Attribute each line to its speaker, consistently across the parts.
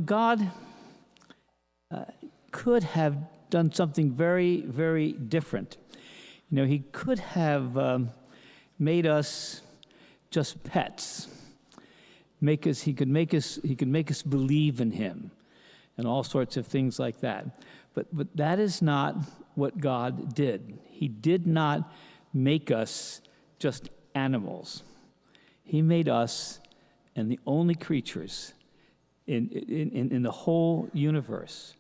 Speaker 1: God could have done something very, very different. He could have made us just pets. He could make us believe in him, and all sorts of things like that. But that is not what God did. He did not make us just animals. He made us, and the only creatures in the whole universe.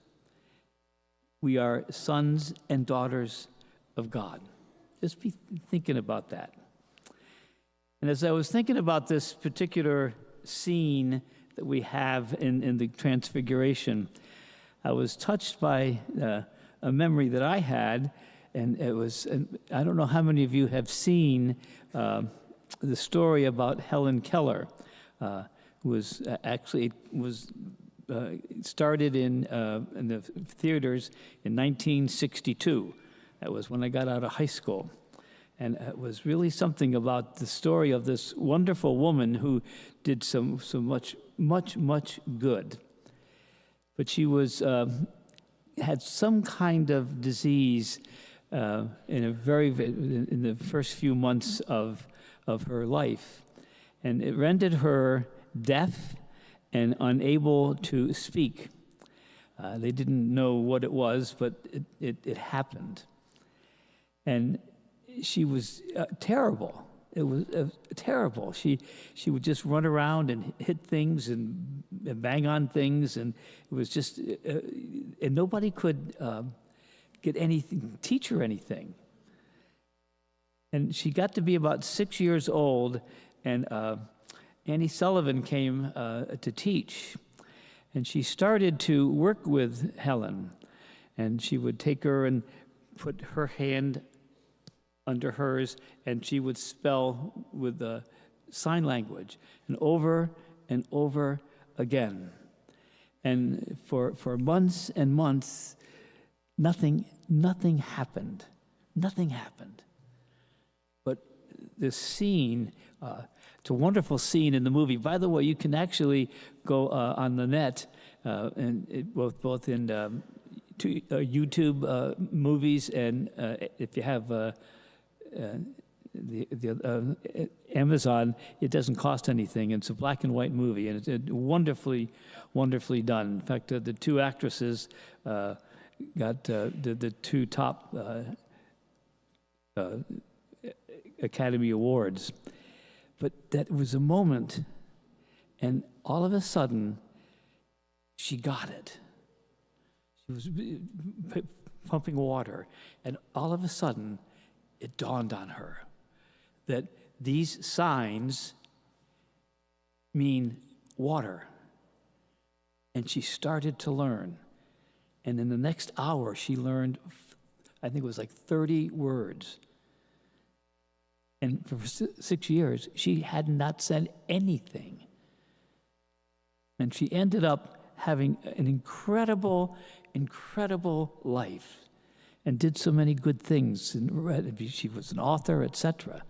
Speaker 1: We are sons and daughters of God. Just be thinking about that. And as I was thinking about this particular scene that we have in the Transfiguration, I was touched by a memory that I had, and I don't know how many of you have seen the story about Helen Keller, who was started in the theaters in 1962. That was when I got out of high school. And it was really something about the story of this wonderful woman who did so much good. But she had some kind of disease in the first few months of her life, and it rendered her deaf and unable to speak. They didn't know what it was, but it happened. And she was terrible. It was terrible. She would just run around and hit things and bang on things, and it was just, and nobody could teach her anything. And she got to be about 6 years old, and Annie Sullivan came to teach. And she started to work with Helen, and she would take her and put her hand under hers, and she would spell with the sign language, and over again. And for months and months, nothing happened. Nothing happened. But this scene, it's a wonderful scene in the movie. By the way, you can actually go on the net, and both in YouTube movies, and if you have Amazon, it doesn't cost anything. It's a black and white movie, and it's wonderfully done. In fact, the two actresses got the two top Academy Awards. But that was a moment, and all of a sudden, she got it. She was pumping water, and all of a sudden, it dawned on her that these signs mean water. And she started to learn. And in the next hour, she learned, I think it was like 30 words. And for 6 years, she had not said anything. And she ended up having an incredible life, and did so many good things, and she was an author, etc.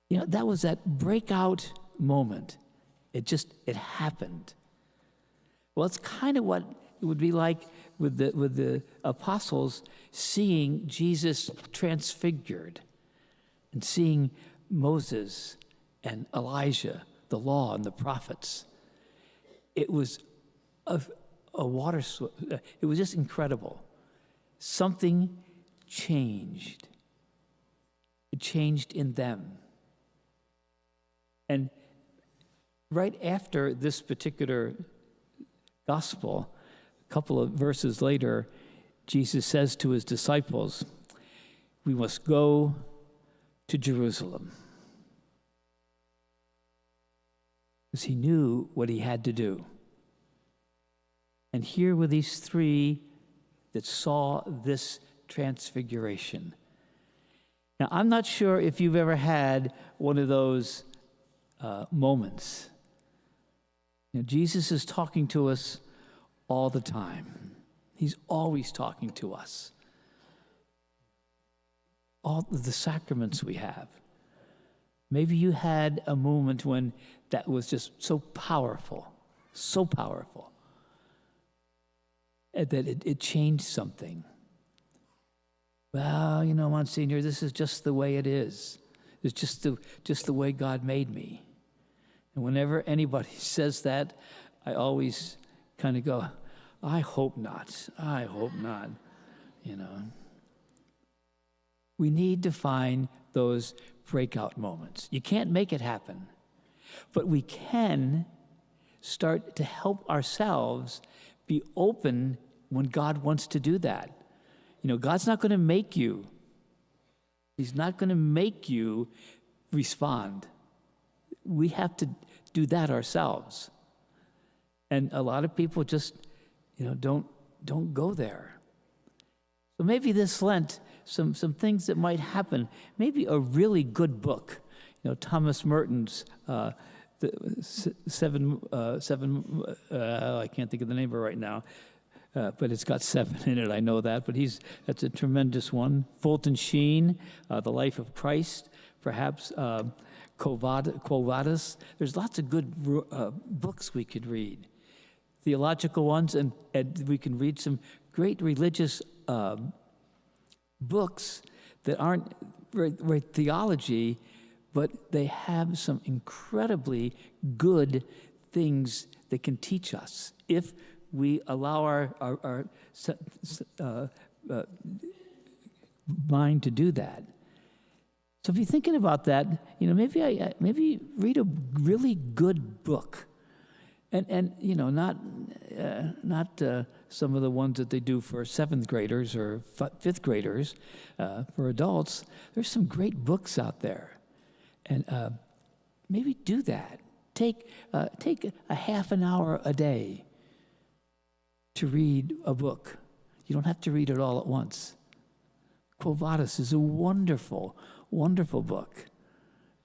Speaker 1: That was that breakout moment. It happened. Well, it's kind of what it would be like with the apostles seeing Jesus transfigured, and seeing Moses and Elijah, the law and the prophets. It was a water source. It was just incredible. Something changed. It changed in them. And right after this particular gospel, a couple of verses later, Jesus says to his disciples, "We must go to Jerusalem." Because he knew what he had to do. And here were these three that saw this transfiguration. Now, I'm not sure if you've ever had one of those moments. Jesus is talking to us all the time. He's always talking to us. All of the sacraments we have. Maybe you had a moment when that was just so powerful, so powerful, that it changed something. Well, Monsignor, this is just the way it is. It's just the way God made me. And whenever anybody says that, I always kind of go, I hope not. I hope not. We need to find those breakout moments. You can't make it happen, but we can start to help ourselves be open when God wants to do that. God's not going to make you. He's not going to make you respond. We have to do that ourselves. And a lot of people just, don't go there. So maybe this Lent, some things that might happen, maybe a really good book. Thomas Merton's I can't think of the name of it right now, but it's got 7 in it, I know that, but that's a tremendous one. Fulton Sheen, The Life of Christ, perhaps Quo Vadis. There's lots of good books we could read, theological ones, and we can read some great religious books that aren't right theology, but they have some incredibly good things that can teach us if we allow our mind to do that. So if you're thinking about that, maybe read a really good book, and not some of the ones that they do for 7th graders or 5th graders. For adults, there's some great books out there, and maybe do that. Take a half an hour a day to read a book. You don't have to read it all at once. Quo Vadis is a wonderful, wonderful book.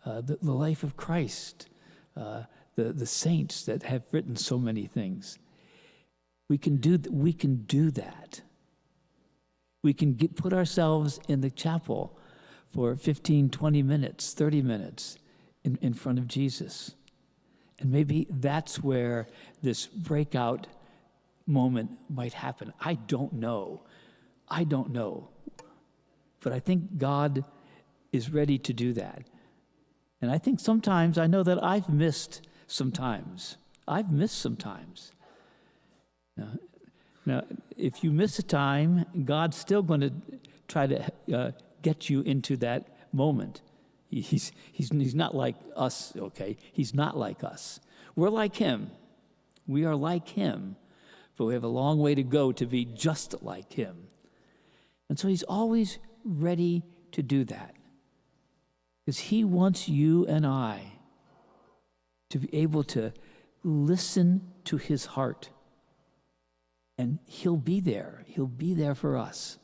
Speaker 1: The life of Christ, the saints that have written so many things. We can do that. We can put ourselves in the chapel for 15, 20 minutes, 30 minutes in front of Jesus. And maybe that's where this breakout moment might happen. I don't know. But I think God is ready to do that. And I think sometimes, I know that I've missed sometimes. Now, if you miss a time, God's still going to try to get you into that moment. He's not like us, okay? He's not like us. We're like him. We are like him, but we have a long way to go to be just like him. And so he's always ready to do that, because he wants you and I to be able to listen to his heart, and he'll be there. He'll be there for us.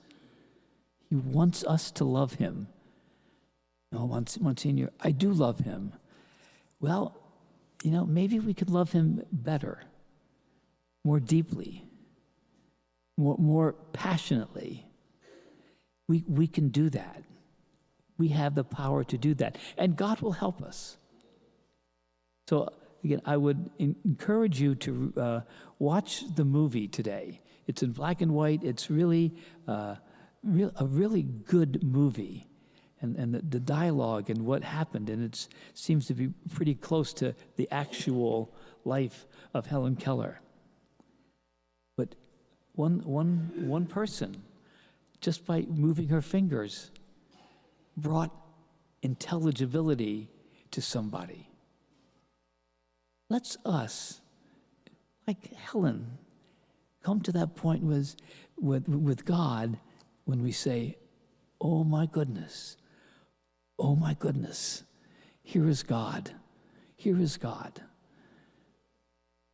Speaker 1: He wants us to love him. No, Monsignor, I do love him. Well, maybe we could love him better, more deeply, more passionately. We can do that. We have the power to do that, and God will help us. So again, I would encourage you to watch the movie today. It's in black and white. It's really a really good movie, and the dialogue and what happened, and it seems to be pretty close to the actual life of Helen Keller. But one person, just by moving her fingers, brought intelligibility to somebody. Let's us, like Helen, come to that point with God when we say, oh my goodness, here is God, here is God.